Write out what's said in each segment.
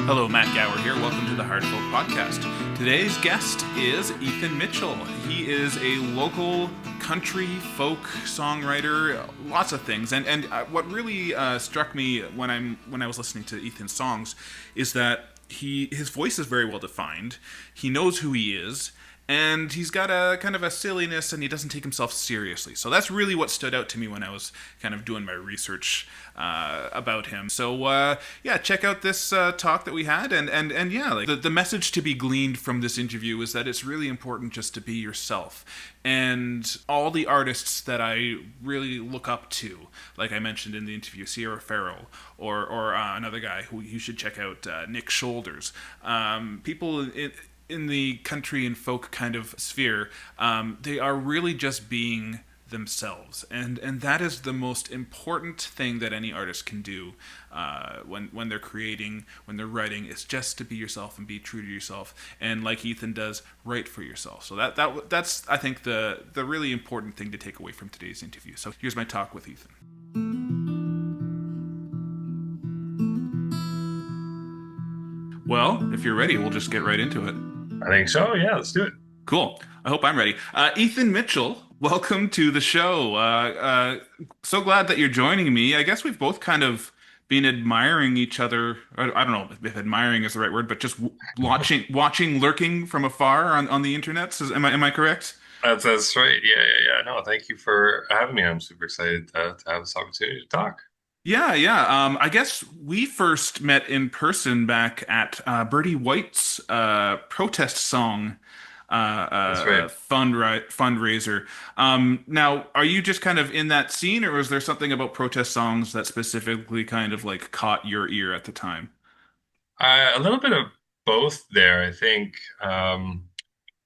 Hello, Matt Gower here. Welcome to the Hard Folk Podcast. Today's guest is Ethan Mitchell. He is a local country folk songwriter, lots of things. And what really struck me when I was listening to Ethan's songs is that his voice is very well defined. He knows who he is, and he's got a kind of a silliness, and he doesn't take himself seriously. So that's really what stood out to me when I was kind of doing my research about him. So yeah, check out this talk that we had, and yeah, like the message to be gleaned from this interview is that it's really important just to be yourself. And all the artists that I really look up to, like I mentioned in the interview, Sierra Farrell, or another guy who you should check out, Nick Shoulders, people in the country and folk kind of sphere, they are really just being themselves, and that is the most important thing that any artist can do when they're creating, when they're writing, is just to be yourself and be true to yourself, and like Ethan does, write for yourself. So that's I think the really important thing to take away from today's interview. So here's my talk with Ethan. Well, if you're ready, we'll just get right into it. I think so. Yeah, let's do it. Cool. I hope I'm ready. Ethan Mitchell, welcome to the show. So glad that you're joining me. I guess we've both kind of been admiring each other. I don't know if admiring is the right word, but just watching, lurking from afar on the internet. Am I correct? That's right. Yeah. No, thank you for having me. I'm super excited to have this opportunity to talk. Yeah. I guess we first met in person back at Bertie White's protest song That's right. fundraiser. Now, are you just kind of in that scene, or was there something about protest songs that specifically kind of like caught your ear at the time? A little bit of both there. I think,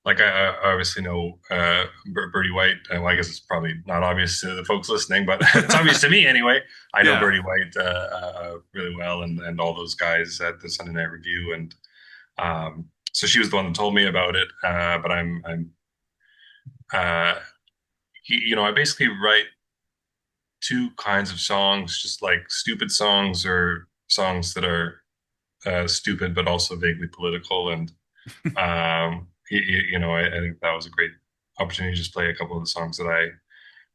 I obviously know Bertie White. Well, I guess it's probably not obvious to the folks listening, but it's obvious to me anyway. I know Yeah. Bertie White really well, and all those guys at the Sunday Night Review, and so she was the one that told me about it. But uh, I basically write two kinds of songs, just like stupid songs or songs that are stupid but also vaguely political. And I think that was a great opportunity to just play a couple of the songs that I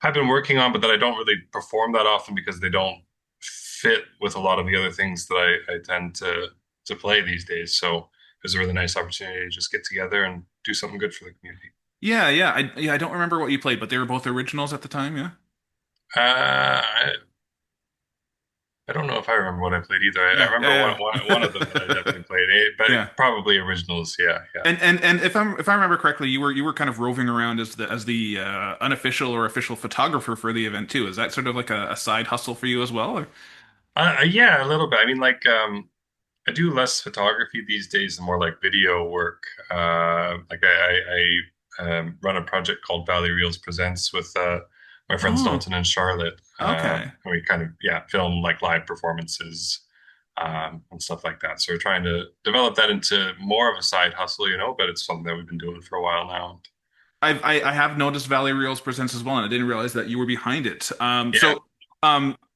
have been working on, but that I don't really perform that often because they don't fit with a lot of the other things that I tend to play these days. So it was a really nice opportunity to just get together and do something good for the community. Yeah. I don't remember what you played, but they were both originals at the time. Yeah. I don't know if I remember what I played either. I Yeah. remember Yeah. one of them that I definitely played, but Yeah. probably originals. Yeah. And if I remember correctly, you were kind of roving around as the unofficial or official photographer for the event too. Is that sort of like a side hustle for you as well? Or? Yeah, a little bit. I mean, I do less photography these days and more like video work. I run a project called Valley Reels Presents with my friends Oh, Dalton and Charlotte. okay. And we kind of film like live performances and stuff like that. So we're trying to develop that into more of a side hustle, but it's something that we've been doing for a while now. I have noticed Valley Reels presents as well, and I didn't realize that you were behind it. Yeah.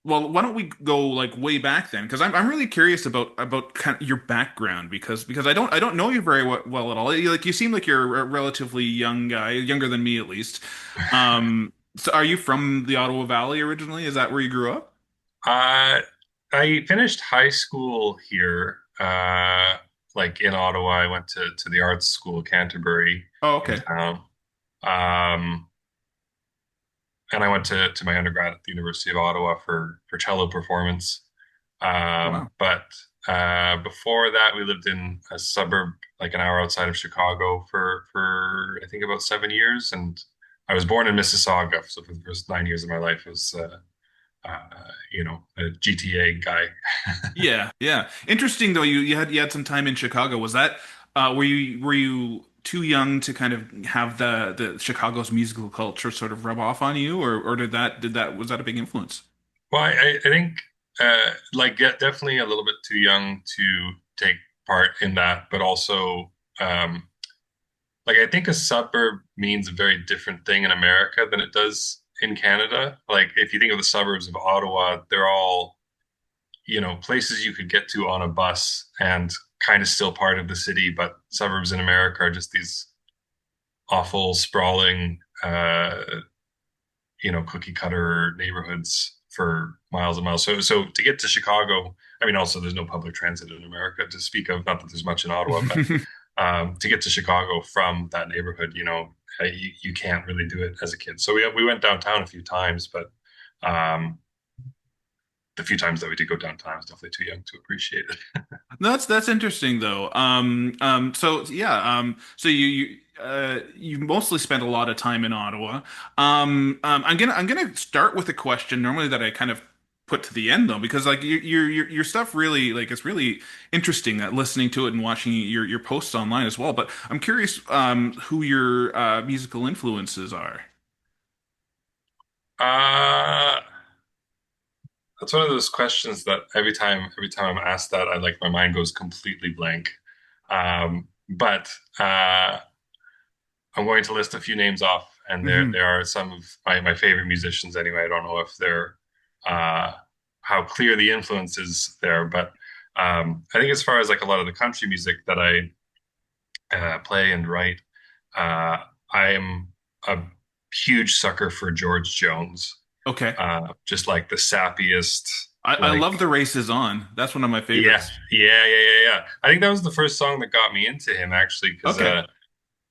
Well, why don't we go like way back then? Because I'm really curious about kind of your background because I don't know you very well at all. Like you seem like you're a relatively young guy, younger than me at least. So are you from the Ottawa Valley originally? Is that where you grew up? Uh, I finished high school here, like in Ottawa. I went to the arts school, Canterbury, Oh, in okay. town. Um, and I went to my undergrad at the University of Ottawa for cello performance. Oh, wow. But before that, we lived in a suburb like an hour outside of Chicago for I think about 7 years, and I was born in Mississauga. So for the first 9 years of my life, I was a GTA guy. Yeah. Interesting though. You had some time in Chicago. Was that were you too young to kind of have the Chicago's musical culture sort of rub off on you, or did that was that a big influence? Well, I think definitely a little bit too young to take part in that, but also I think a suburb means a very different thing in America than it does in Canada. Like if you think of the suburbs of Ottawa, they're all places you could get to on a bus, and kind of still part of the city, but suburbs in America are just these awful, sprawling, cookie cutter neighborhoods for miles and miles. So to get to Chicago, I mean, also there's no public transit in America to speak of. Not that there's much in Ottawa, but to get to Chicago from that neighborhood, you can't really do it as a kid. So we went downtown a few times, but um, the few times that we did go downtown, I was definitely too young to appreciate it. No, that's interesting though. So yeah, so you mostly spent a lot of time in Ottawa. I'm gonna start with a question normally that I kind of put to the end though, because like your stuff really like it's really interesting listening to it and watching your posts online as well. But I'm curious who your musical influences are. Uh, that's one of those questions that every time I'm asked that, I like my mind goes completely blank. But I'm going to list a few names off, and there Hmm. are some of my favorite musicians anyway. I don't know if they're uh, how clear the influence is there, but I think as far as like a lot of the country music that I play and write, uh, I am a huge sucker for George Jones. Okay. Just like the sappiest, I like love The Race Is On. That's one of my yeah, favorites. yeah. I think that was the first song that got me into him actually, because Okay.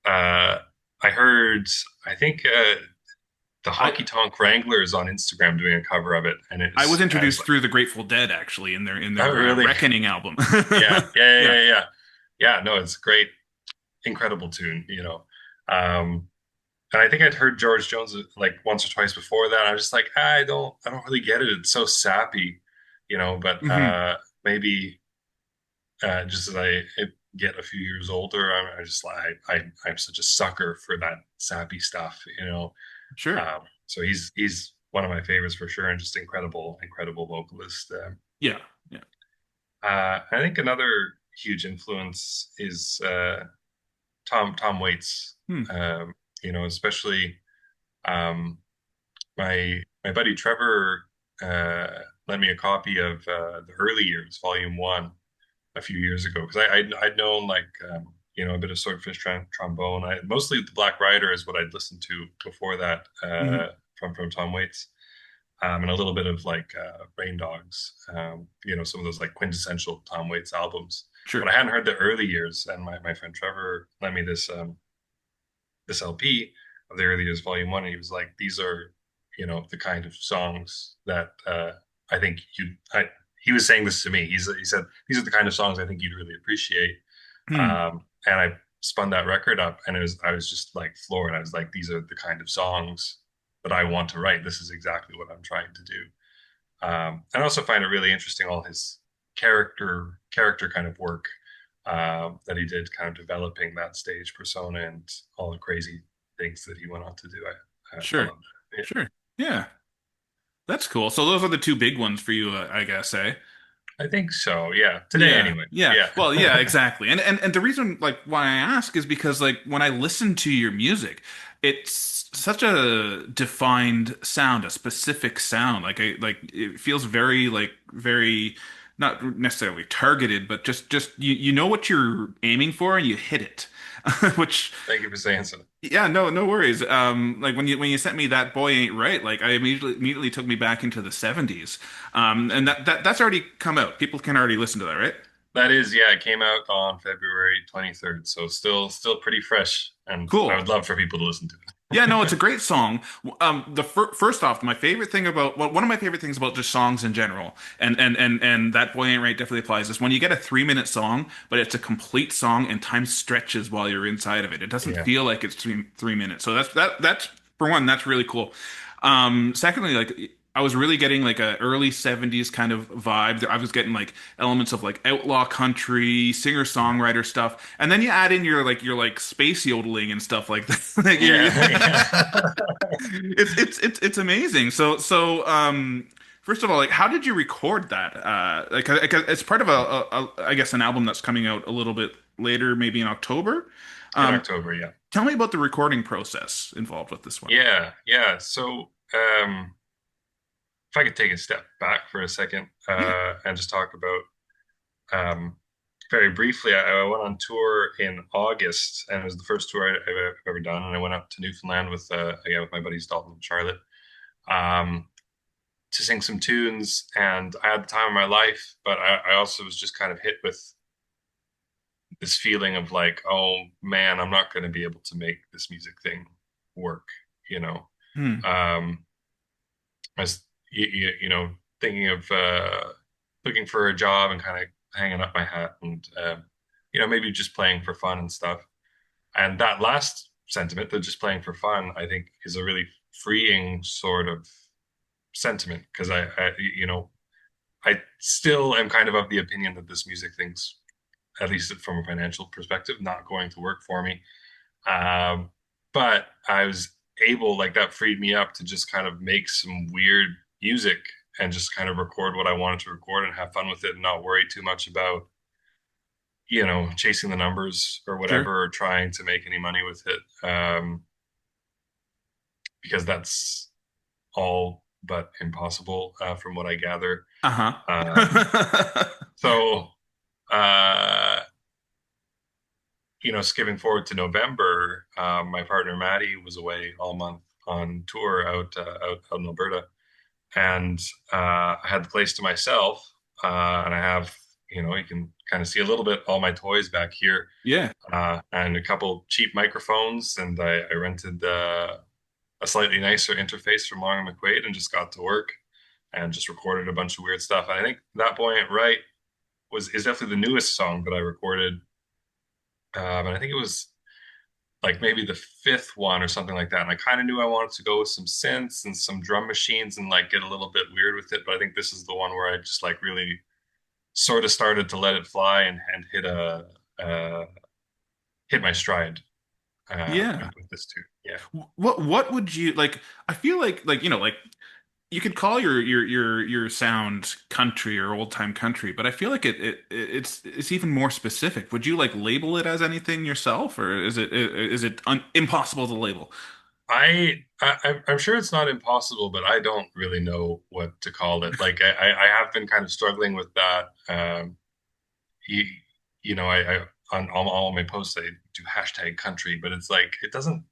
uh, I heard I think the I Honky Tonk Wranglers on Instagram doing a cover of it, and I was I was introduced like, through the Grateful Dead actually in their oh really? Reckoning album. Yeah. Yeah. No, it's a great, incredible tune, Um, and I think I'd heard George Jones like once or twice before that. I was just like, I don't really get it. It's so sappy, But Hmm. maybe just as I get a few years older, I just like I'm such a sucker for that sappy stuff. Sure. So he's one of my favorites for sure, and just incredible vocalist. Yeah. Yeah. I think another huge influence is Tom Waits. Hmm. Especially um, my buddy Trevor lent me a copy of the Early Years, Volume One, a few years ago because I'd known like a bit of swordfish trombone. Mostly the Black Rider is what I'd listened to before that Hmm. from Tom Waits, and a little bit of like Rain Dogs. Some of those like quintessential Tom Waits albums. But Sure. I hadn't heard the Early Years, and my friend Trevor lent me this LP of the Early Years Volume One, and he was like, "These are the kind of songs that I think you." He was saying this to me. He said these are the kind of songs I think you'd really appreciate. Hmm. And I spun that record up, and I was just like floored. I was like, these are the kind of songs that I want to write. This is exactly what I'm trying to do. And I also find it really interesting all his character kind of work that he did, kind of developing that stage persona and all the crazy things that he went on to do. I Sure. love that. Sure. Yeah. That's cool. So those are the two big ones for you, I guess, eh? Yeah, I think so. Yeah, today Yeah, anyway. yeah. Yeah, Well, yeah, exactly. And the reason like why I ask is because like when I listen to your music, it's such a defined sound, a specific sound. Like it feels very like very not necessarily targeted, but just you know what you're aiming for and you hit it. Which thank you for saying so. yeah, no worries. Like when you sent me that boy ain't right, like I immediately took me back into the 70s. And that's already come out. People can already listen to that, right? That is, yeah, it came out on February 23rd, so still pretty fresh, and I Cool. would love for people to listen to Yeah, no, it's it. a great song. The first off, my favorite thing about well, one of my favorite things about just songs in general, and that boy ain't right definitely applies. Is when you get a 3 minute song, but it's a complete song and time stretches while you're inside of it. It doesn't Yeah, feel like it's three minutes. So that's for one, that's really cool. Secondly, like I was really getting like a early 70s kind of vibe. I was getting like elements of like outlaw country, yeah, singer-songwriter stuff. And then you add in your space yodeling and stuff like that. Like yeah. it's amazing. So first of all, like how did you record that? Like it's part of I guess an album that's coming out a little bit later, maybe in October. In Um, October, yeah. Tell me about the recording process involved with this one. Yeah. So, if I could take a step back for a second Yeah. and just talk about um, very briefly, I went on tour in August, and it was the first tour I've ever done. And I went up to Newfoundland with again with my buddies Dalton and Charlotte um, to sing some tunes, and I had the time of my life. But I also was just kind of hit with this feeling of like, oh man, I'm not going to be able to make this music thing work. You know, Hmm. um, I was thinking of looking for a job and kind of hanging up my hat and maybe just playing for fun and stuff. And that last sentiment, that just playing for fun, I think is a really freeing sort of sentiment because I still am kind of the opinion that this music thing's, at least from a financial perspective, not going to work for me. Um, but I was able, like that freed me up to just kind of make some weird music and just kind of record what I wanted to record and have fun with it and not worry too much about, chasing the numbers or Sure. whatever, or trying to make any money with it. Because that's all but impossible from what I gather. Um, Uh-huh. so, uh, skipping forward to November, my partner Maddie was away all month on tour out in Alberta, and I had the place to myself. And I have, you can kind of see a little bit all my toys back here, Yeah. and a couple cheap microphones, and I rented a slightly nicer interface from Long and McQuaid and just got to work and just recorded a bunch of weird stuff. And I think that Boy Ain't Right is definitely the newest song that I recorded. And I think it was like maybe the fifth one or something like that. And I kind of knew I wanted to go with some synths and some drum machines and like get a little bit weird with it. But I think this is the one where I just like really sort of started to let it fly and uh, hit my stride Yeah. with this too. Yeah. What would you like? I feel like like you could call your sound country or old time country, but I feel like it's even more specific. Would you like label it as anything yourself, or is it impossible to label? I'm sure it's not impossible, but I don't really know what to call it. Like I have been kind of struggling with that. You, I on all my posts I do hashtag country, but it's like it doesn't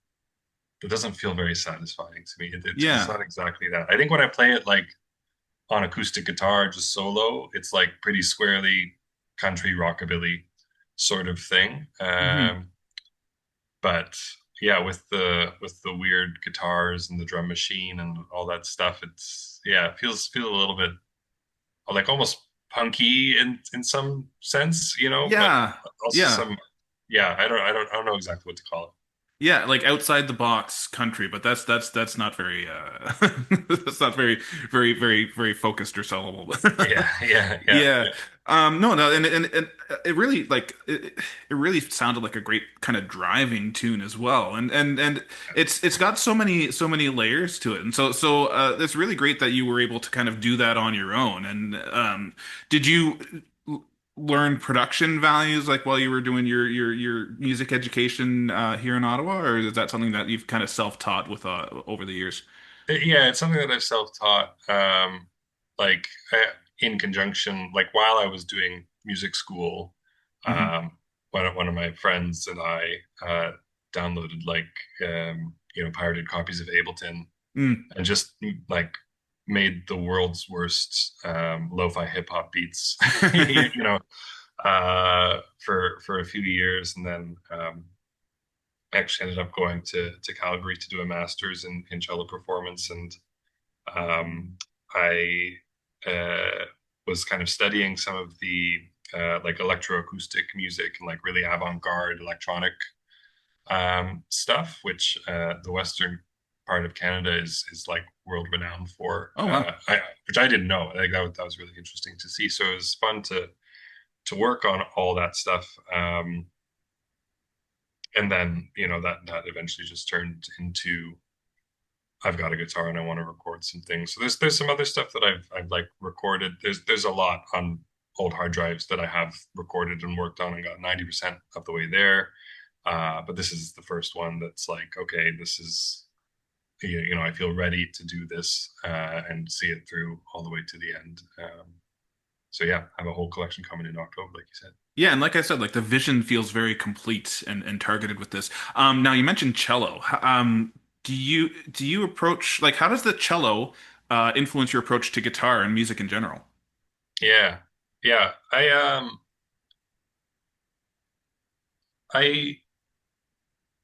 feel very satisfying to me. It's Yeah. not exactly that. I think when I play it like on acoustic guitar, just solo, it's like pretty squarely country rockabilly sort of thing. Hmm. But yeah, with the weird guitars and the drum machine and all that stuff, it feels a little bit like almost punky in some sense, but Yeah. also Yeah. some, yeah, I don't know exactly what to call Yeah, like outside the box country, but that's not very that's not very focused or sellable. it. Yeah, yeah, yeah, Yeah. yeah. No, and it really like it really sounded like a great kind of driving tune as well. And it's got so many layers to it. And so it's really great that you were able to kind of do that on your own. And did you learn production values like while you were doing your music education here in Ottawa, or is that something that you've kind of self-taught with over the years? Yeah, it's something that I've self-taught, like in conjunction, like while I was doing music school, Hmm. one of my friends and I downloaded like pirated copies of Ableton Mm. and just like made the world's worst lo-fi hip hop beats, for a few years, and then actually ended up going to Calgary to do a master's in cello performance, and I was kind of studying some of the like electroacoustic music and like really avant-garde electronic stuff, which the western part of Canada is like world renowned for, Oh wow. which I didn't know. I think that was really interesting to see. So it was fun to work on all that stuff. And then that eventually just turned into I've got a guitar and I want to record some things. So there's some other stuff that I've like recorded. There's a lot on old hard drives that I have recorded and worked on and got 90% of the way there. But this is the first one that's like, okay, this is I feel ready to do this and see it through all the way to the end. So yeah, I have a whole collection coming in October, like you said. Yeah, and like I said, like the vision feels very complete and targeted with this. Now you mentioned cello. Do you approach like how does the cello influence your approach to guitar and music in general? Yeah, yeah. I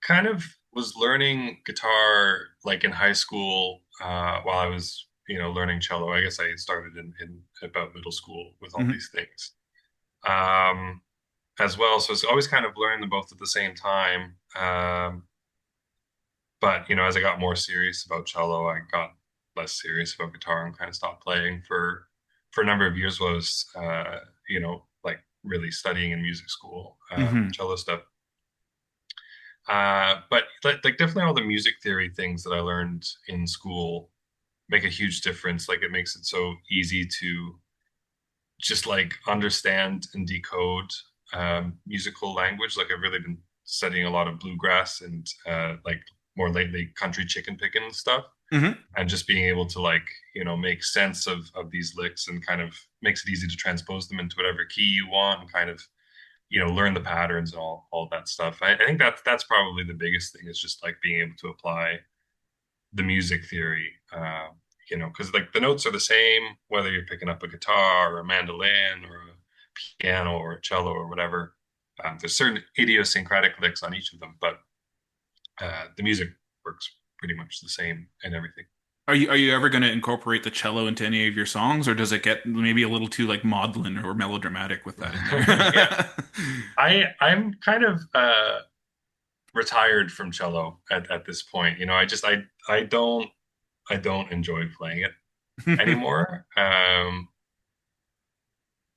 kind of was learning guitar like in high school while I was, learning cello. I guess I started in about middle school with all Hmm. these things um, as well. So it's always kind of learning them both at the same time. But as I got more serious about cello, I got less serious about guitar and kind of stopped playing for a number of years. Was like really studying in music school, Hmm. cello stuff. But like definitely all the music theory things that I learned in school make a huge difference. Like it makes it so easy to just like understand and decode musical language. Like I've really been studying a lot of bluegrass and like more lately country chicken picking and stuff. Hmm. And just being able to like, make sense of these licks and kind of makes it easy to transpose them into whatever key you want and kind of learn the patterns and all that stuff. I think that's probably the biggest thing is just like being able to apply the music theory. Because like the notes are the same whether you're picking up a guitar or a mandolin or a piano or a cello or whatever. There's certain idiosyncratic licks on each of them, but the music works pretty much the same and everything. Are you ever going to incorporate the cello into any of your songs, or does it get maybe a little too like maudlin or melodramatic with that in Yeah, there? I'm kind of retired from cello at this point. I don't enjoy playing it anymore. And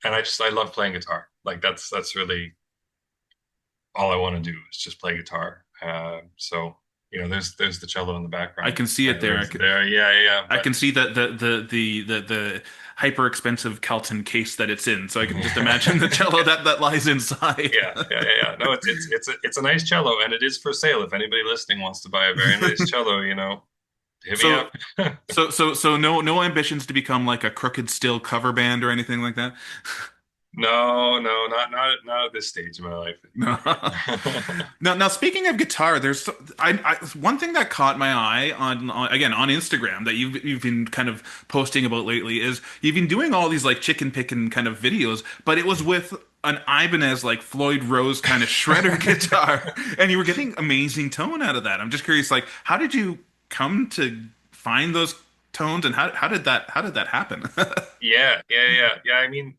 I love playing guitar. Like that's really all I want to do is just play guitar. So there's the cello in the I background. can see it there. There's there, yeah, yeah. I can see the hyper expensive Kelton case that it's in, so I can just imagine the cello that lies inside. Yeah, yeah, yeah, yeah. No, it's a nice cello, and it is for sale. If anybody listening wants to buy a very nice cello, hit me So up. so no ambitions to become like a Crooked Still cover band or anything like that. No, no, not at this stage of my life. No. Now speaking of guitar, one thing that caught my eye on again on Instagram that you've been kind of posting about lately is you've been doing all these like chicken picking kind of videos, but it was with an Ibanez like Floyd Rose kind of shredder guitar, and you were getting amazing tone out of that. I'm just curious, like, how did you come to find those tones, and how did that happen? Yeah, yeah, yeah, yeah. I mean,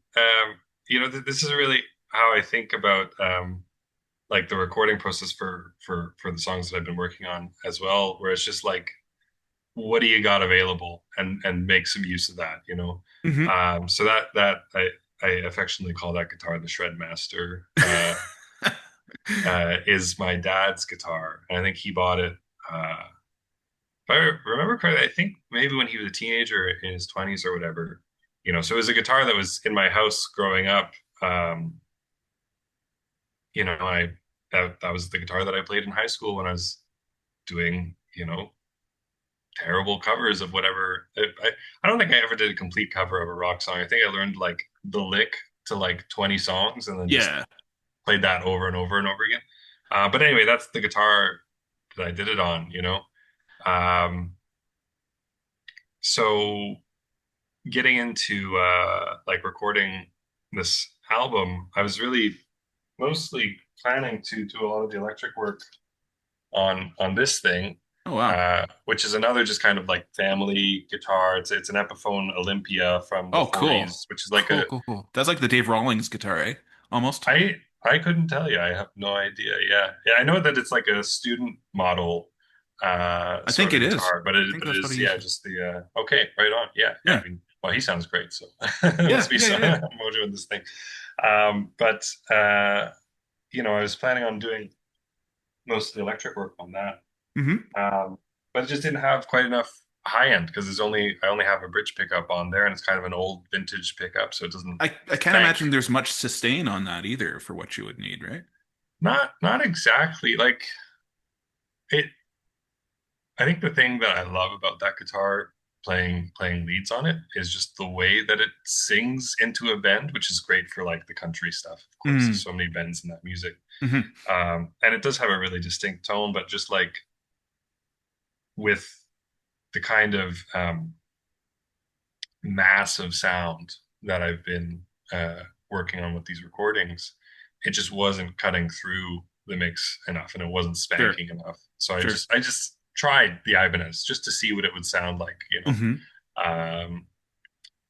this is really how I think about like the recording process for the songs that I've been working on as well, where it's just like, what do you got available, and make some use of that. Hmm. So that I affectionately call that guitar the Shred Master. Is my dad's guitar, and I think he bought it. Uh, if I remember correctly, I think maybe when he was a teenager in his 20s or whatever. So it was a guitar that was in my house growing up. Um, I that was the guitar that I played in high school when I was doing, terrible covers of whatever. I don't think I ever did a complete cover of a rock song. I think I learned like the lick to like 20 songs and then just Yeah. played that over and over and over again. But anyway, that's the guitar that I did it on. Um, so getting into like recording this album, I was really mostly planning to do a lot of the electric work on this thing, Oh wow. which is another just kind of like family guitar. It's an Epiphone Olympia from the Oh, cool. 40s, which is like Cool, a cool, cool. That's like the Dave Rawlings guitar, eh? Almost. I couldn't tell you. I have no idea. Yeah. Yeah, I know that it's like a student model I think sort of it is. guitar, but I think it that's what is, he yeah, uses. just the okay, right on. Yeah, yeah. Yeah. I mean, well, he sounds great, so there Yeah, must be yeah, some yeah, yeah. mojo in this thing. But I was planning on doing most of the electric work on that. Hmm. But it just didn't have quite enough high end because I only have a bridge pickup on there, and it's kind of an old vintage pickup, so it doesn't I can't thank. imagine there's much sustain on that either for what you would need, right? Not exactly like it. I think the thing that I love about that guitar playing leads on it is just the way that it sings into a bend, which is great for like the country stuff. Of course, there's Mm, so many bends in that music. hmm. And it does have a really distinct tone, but just like with the kind of massive sound that I've been working on with these recordings, it just wasn't cutting through the mix enough, and it wasn't Sure, spanking enough. So sure. I just tried the Ibanez just to see what it would sound like, Hmm. um,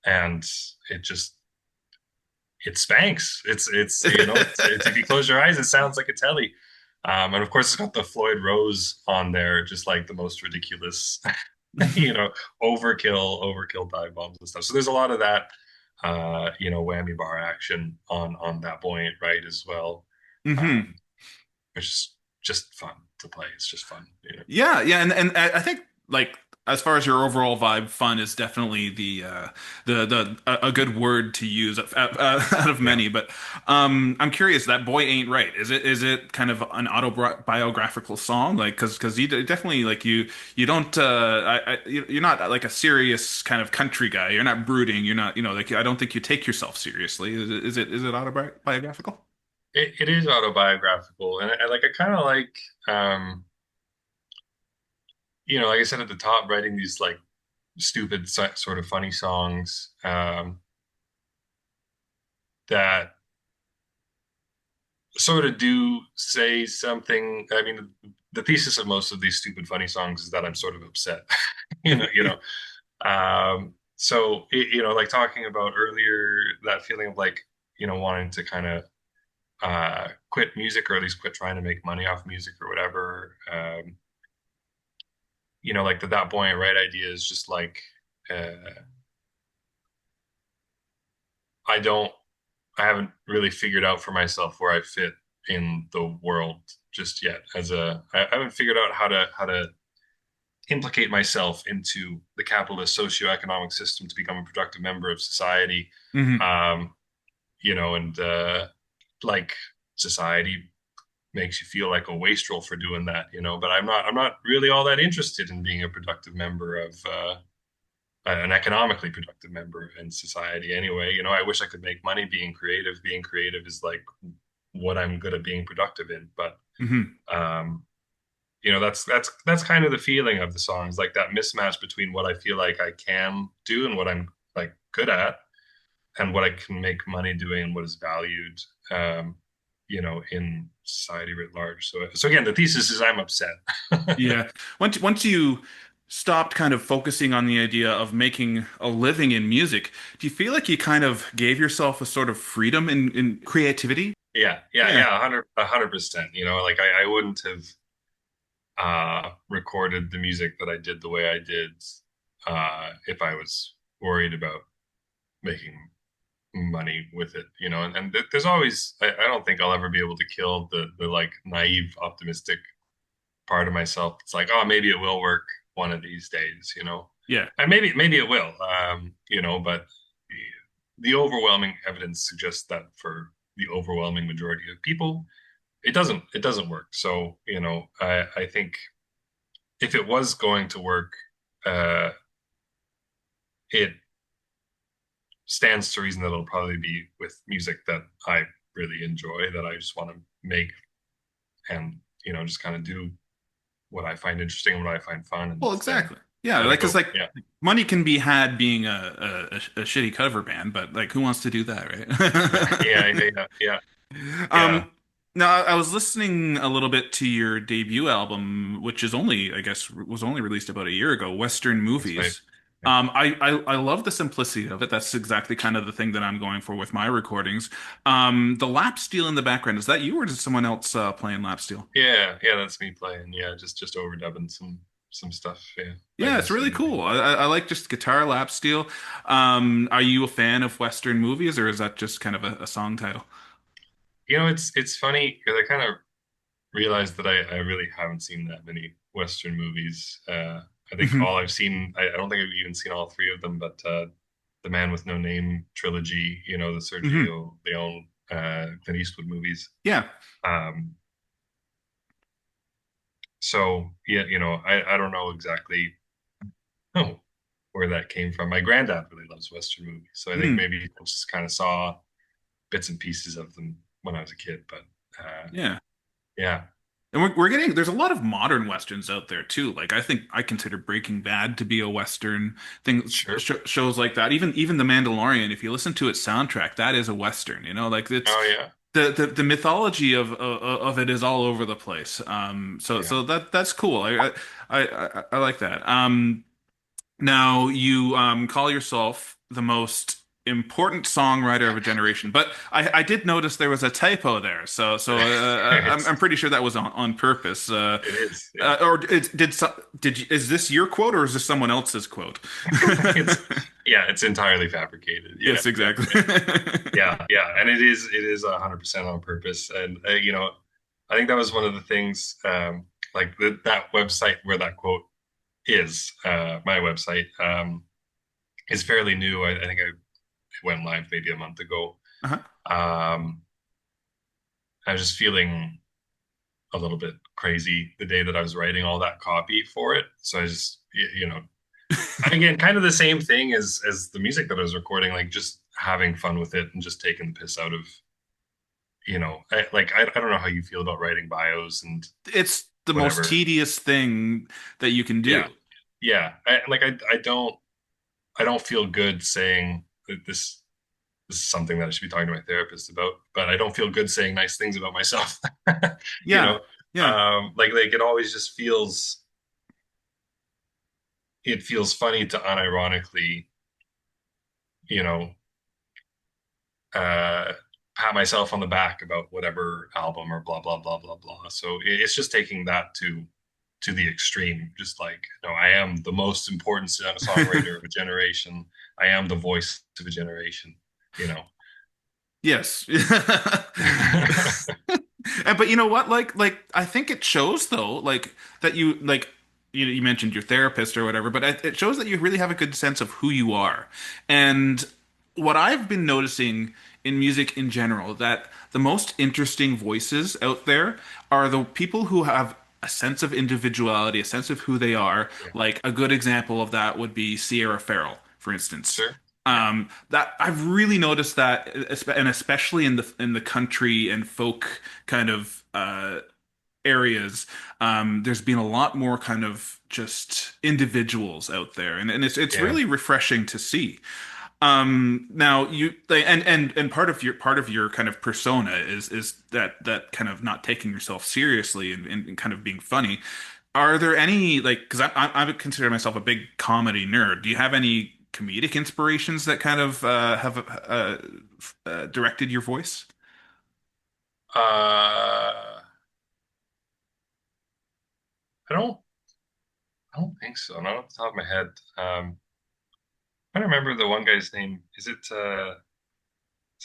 and it just it spanks. It's if you close your eyes, it sounds like a telly. And of course, it's got the Floyd Rose on there, just like the most ridiculous, you know, overkill dive bombs and stuff. So there's a lot of that, whammy bar action on that buoyant right as well, Hmm. um, which is just fun to play. It's just fun, you know. Yeah, yeah, and I think like as far as your overall vibe, fun is definitely the a good word to use out of Yeah. many. But I'm curious. That boy ain't right. Is it kind of an autobiographical song? Like because you definitely like you don't you're not like a serious kind of country guy. You're not brooding. You're not like I don't think you take yourself seriously. Is it autobiographical? It is autobiographical, and I kind of like. Um, like I said at the top, writing these like stupid sort of funny songs that sort of do say something. I mean, the thesis of most of these stupid funny songs is that I'm sort of upset, you know. Like talking about earlier, that feeling of like, wanting to kind of quit music or at least quit trying to make money off music or whatever. Like that buoyant right idea is just like, uh, I don't I haven't really figured out for myself where I fit in the world just yet. I haven't figured out how to implicate myself into the capitalist socioeconomic system to become a productive member of society. Hmm. Um, and like society makes you feel like a wastrel for doing that, but I'm not really all that interested in being a productive member of an economically productive member in society anyway. I wish I could make money being creative. Being creative is like what I'm good at being productive in. But Hmm. um, that's kind of the feeling of the songs, like that mismatch between what I feel like I can do and what I'm like good at, and what I can make money doing and what is valued, in society writ large. So again, the thesis is I'm upset. Yeah. Once you stopped kind of focusing on the idea of making a living in music, do you feel like you kind of gave yourself a sort of freedom in creativity? Yeah, yeah, Yeah. yeah, 100%. Like I wouldn't have recorded the music that I did the way I did if I was worried about making money with it, and there's always, I don't think I'll ever be able to kill the like naive, optimistic part of myself. It's like, oh, maybe it will work one of these days, Yeah. and maybe it will, but the overwhelming evidence suggests that for the overwhelming majority of people, it doesn't work. So, I think if it was going to work, uh, it stands to reason that it'll probably be with music that I really enjoy, that I just want to make and, just kind of do what I find interesting and what I find fun, and Well, exactly. Yeah, let it like go. it's like Yeah. money can be had being a shitty cover band, but like who wants to do that, Yeah. right? Yeah. Yeah. Yeah. Um, Now I was listening a little bit to your debut album, which is only, I guess, was only released about a year ago, Western That's right. Movies. Yeah. I love the simplicity of it. That's exactly kind of the thing that I'm going for with my recordings. The lap steel in the background, is that you or is it someone else playing lap steel? Yeah. Yeah. That's me playing. Yeah. Just overdubbing some stuff. Yeah. By Yeah, it's really listening. cool. I like just guitar lap steel. Are you a fan of Western movies, or is that just kind of a song title? It's funny because I kind of realized that I really haven't seen that many Western movies. I think all I've seen, I don't think I've even seen all three of them, but the Man with No Name trilogy, the Hmm. Sergio Leone, Clint Eastwood movies. Yeah. Um, so yeah, I don't know exactly, oh, where that came from. My granddad really loves Western movies, so I think Hmm. maybe I just kind of saw bits and pieces of them when I was a kid. But Yeah. yeah, And we're getting there's a lot of modern westerns out there too. Like I think I consider Breaking Bad to be a western. Things sure. shows like that. Even The Mandalorian, if you listen to its soundtrack, that is a western. You know, like it's Oh yeah, the mythology of it is all over the place. yeah, So that's cool. I like that. Now, you call yourself the most important songwriter of a generation, but I did notice there was a typo there. I'm it's pretty sure that was on purpose. it is. Yeah. Or is this your quote or is this someone else's quote? It's yeah, it's entirely fabricated. Yeah, Yes, yeah, exactly. yeah, and it is 100% on purpose. And I think that was one of the things, like that website where that quote is, my website, is fairly new. I think I went live maybe a month ago. Uh-huh. Um, I was just feeling a little bit crazy the day that I was writing all that copy for it. So I just, again, kind of the same thing as the music that I was recording, like just having fun with it and just taking the piss out of, I don't know how you feel about writing bios and It's the most whatever. tedious thing that you can Yeah, do. yeah. I don't feel good saying that this is something that I should be talking to my therapist about, but I don't feel good saying nice things about myself. you Yeah. know, Yeah. like it always just feels funny to unironically, you know, uh, pat myself on the back about whatever album or blah blah blah blah blah. So it's just taking that to the extreme. Just like, I am the most important songwriter of a generation. I am the voice of a generation. You know. Yes. But you know what? Like I think it shows though, like that you like you mentioned your therapist or whatever, but it shows that you really have a good sense of who you are. And what I've been noticing in music in general, that the most interesting voices out there are the people who have a sense of individuality, a sense of who they are. Yeah. Like a good example of that would be Sierra Farrell, for instance. Sure. Yeah. That I've really noticed that, and especially in the country and folk kind of areas, there's been a lot more kind of just individuals out there, and it's Yeah. really refreshing to see. Now and part of your kind of persona is that kind of not taking yourself seriously and kind of being funny. Are there any like because I would consider myself a big comedy nerd. Do you have any comedic inspirations that kind of have directed your voice? Uh, I don't. I don't think so. Not off the top of my head. I don't remember the one guy's name. Is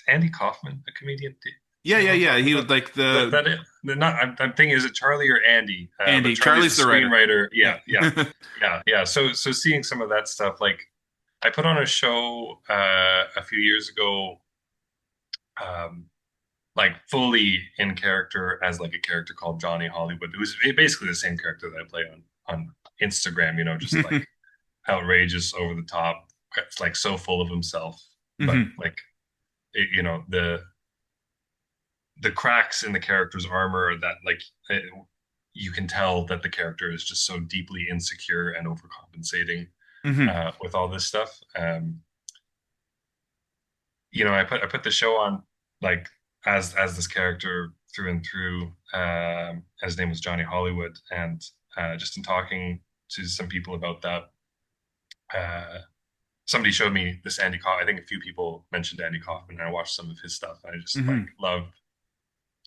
Andy Kaufman a comedian? Do Yeah, you know yeah, who I'm yeah. talking He about? would like That the that is, not. I'm thinking, is it Charlie or Andy? But Andy. Charlie's Charlie's the the writer. screenwriter. Yeah. Yeah, yeah, yeah. So seeing some of that stuff, like I put on a show a few years ago, um, like fully in character as like a character called Johnny Hollywood. It was basically the same character that I play on Instagram. Just like outrageous, over the top. It's like so full of himself, but hmm like the cracks in the character's armor that like you can tell that the character is just so deeply insecure and overcompensating hmm with all this stuff. I put the show on like as this character through and through. His name was Johnny Hollywood, and just in talking to some people about that, uh, somebody showed me this Andy Kaufman. I think a few people mentioned Andy Kaufman, and I watched some of his stuff. And I just like hmm love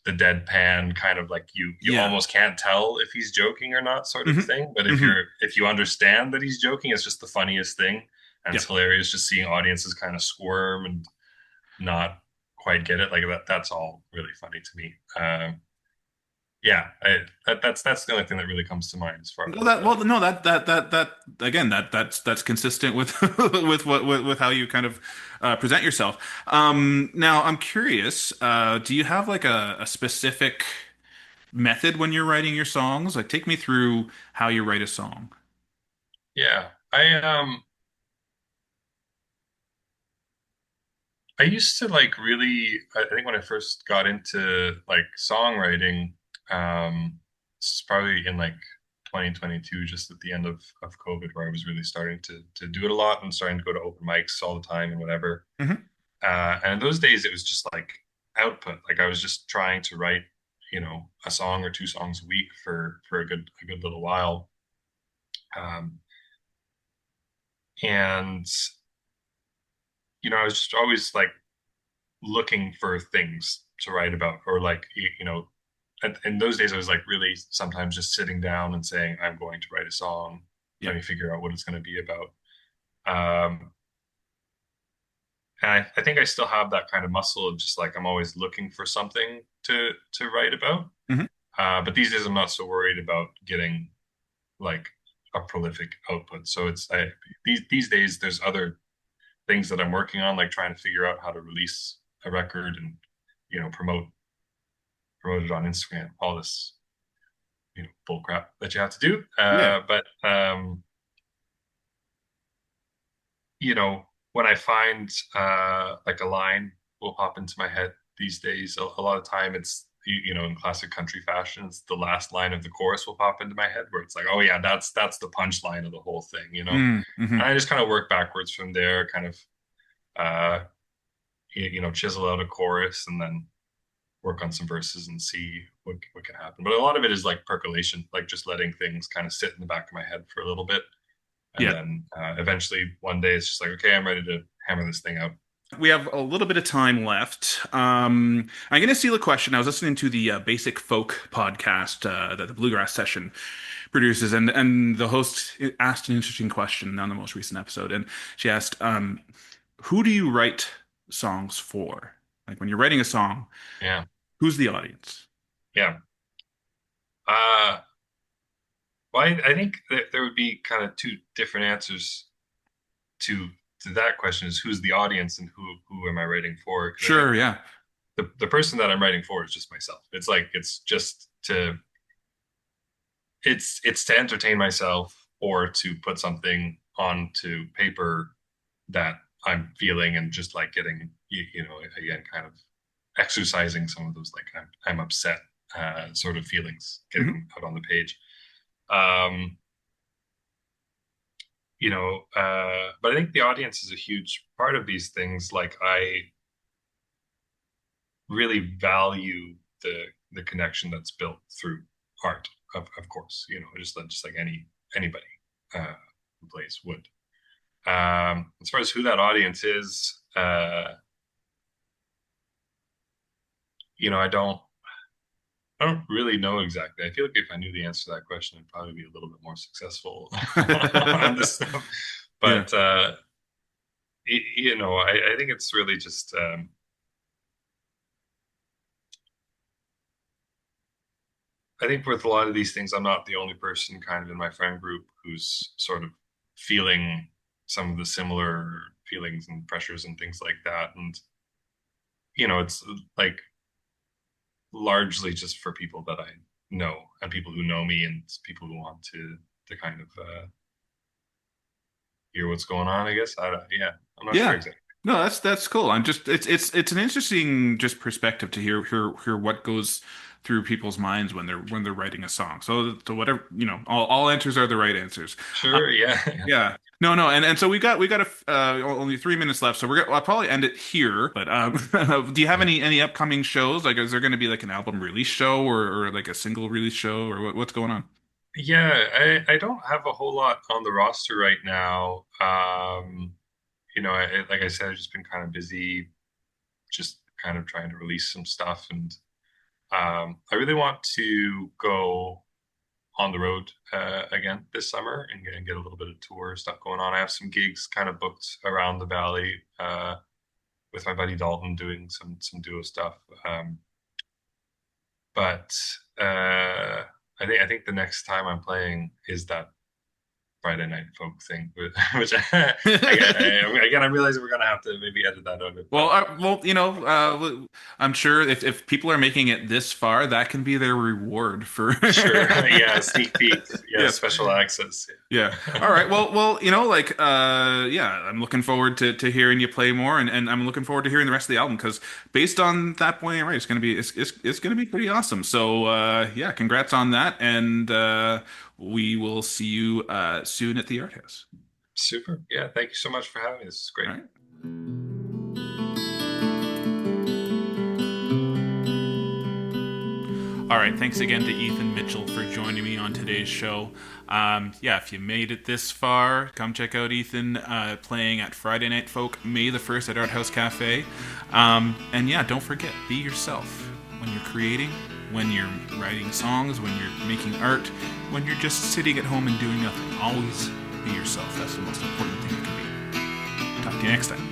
the deadpan kind of like you Yeah. almost can't tell if he's joking or not sort of hmm thing. But if hmm you understand that he's joking, it's just the funniest thing, and Yeah. it's hilarious just seeing audiences kind of squirm and not quite get it. Like that's all really funny to me. Yeah, that's the only thing that really comes to mind as far as No, that again, that's consistent with with how you kind of present yourself. Now I'm curious, do you have like a specific method when you're writing your songs? Like, take me through how you write a song. yeah. I I used to like really, I think when I first got into like songwriting, this is probably in like 2022, just at the end of COVID, where I was really starting to do it a lot and starting to go to open mics all the time and whatever. Hmm. And in those days, it was just like output. Like I was just trying to write, a song or two songs a week for a good little while. Um, and I was just always like looking for things to write about, or like in those days I was like really sometimes just sitting down and saying I'm going to write a song. Yeah. Let me figure out what it's going to be about. And I think I still have that kind of muscle of just like I'm always looking for something to write about. Hmm. But these days I'm not so worried about getting like a prolific output. So these days there's other things that I'm working on, like trying to figure out how to release a record and promote it on Instagram, all this bull crap that you have to do. Yeah. But when I find like a line will pop into my head these days, a lot of time it's in classic country fashion, it's the last line of the chorus will pop into my head where it's like, oh yeah, that's the punchline of the whole thing. Mm-hmm. And I just kind of work backwards from there, kind of uh, chisel out a chorus and then work on some verses and see what can happen. But a lot of it is like percolation, like just letting things kind of sit in the back of my head for a little bit. And Yeah. then eventually one day it's just like, okay, I'm ready to hammer this thing out. We have a little bit of time left. I'm going to steal a question. I was listening to the Basic Folk podcast that the Bluegrass Session produces, and the host asked an interesting question on the most recent episode, and she asked, "Who do you write songs for? Like when you're writing a song, Yeah. who's the audience?" Yeah. Uh, well, I think that there would be kind of two different answers to to that question is who's the audience and who am I writing for? Because I think Sure, yeah. the person that I'm writing for is just myself. It's like it's to entertain myself or to put something onto paper that I'm feeling and just like getting again kind of exercising some of those like I'm upset sort of feelings, getting Hmm. them out on the page. Um, but I think the audience is a huge part of these things. Like I really value the connection that's built through art, of course, just like anybody who plays wood. As far as who that audience is, I don't really know exactly. I feel like if I knew the answer to that question, I'd probably be a little bit more successful on this stuff. Yeah. But I think it's really just I think with a lot of these things, I'm not the only person kind of in my friend group who's sort of feeling some of the similar feelings and pressures and things like that. And it's like largely just for people that I know and people who know me and people who want to kind of hear what's going on, I guess. Yeah, I'm not sure Yeah. exactly. No, that's cool. I'm just it's an interesting just perspective to hear what goes through people's minds when they're writing a song. So whatever, all answers are the right answers. Sure, yeah. Yeah. No, no, and so we got only 3 minutes left, so I'll probably end it here. But do you have any upcoming shows? Like, is there going to be like an album release show or like a single release show or what's going on? Yeah, I don't have a whole lot on the roster right now. Like I said, I've just been kind of busy, just kind of trying to release some stuff, and I really want to go on the road again this summer and get a little bit of tour stuff going on. I have some gigs kind of booked around the valley with my buddy Dalton doing some duo stuff. But I think the next time I'm playing is that Friday night folk thing, which again I'm realizing we're gonna have to maybe edit that out. Well, I'm sure if people are making it this far, that can be their reward for. Sure, yeah, sneak peek, yeah, Yeah, special access. Yeah. All right. Well, yeah, I'm looking forward to hearing you play more, and I'm looking forward to hearing the rest of the album because based on that point, right, it's gonna be pretty awesome. So, yeah, congrats on that, and we will see you soon at the Art House. Super. Yeah. Thank you so much for having me. This is great. All right. All right, thanks again to Ethan Mitchell for joining me on today's show. Yeah, if you made it this far, come check out Ethan playing at Friday Night Folk, May the 1st at Art House Cafe. And yeah, don't forget, be yourself when you're creating, when you're writing songs, when you're making art, when you're just sitting at home and doing nothing. Always be yourself. That's the most important thing you can be. Talk to you next time.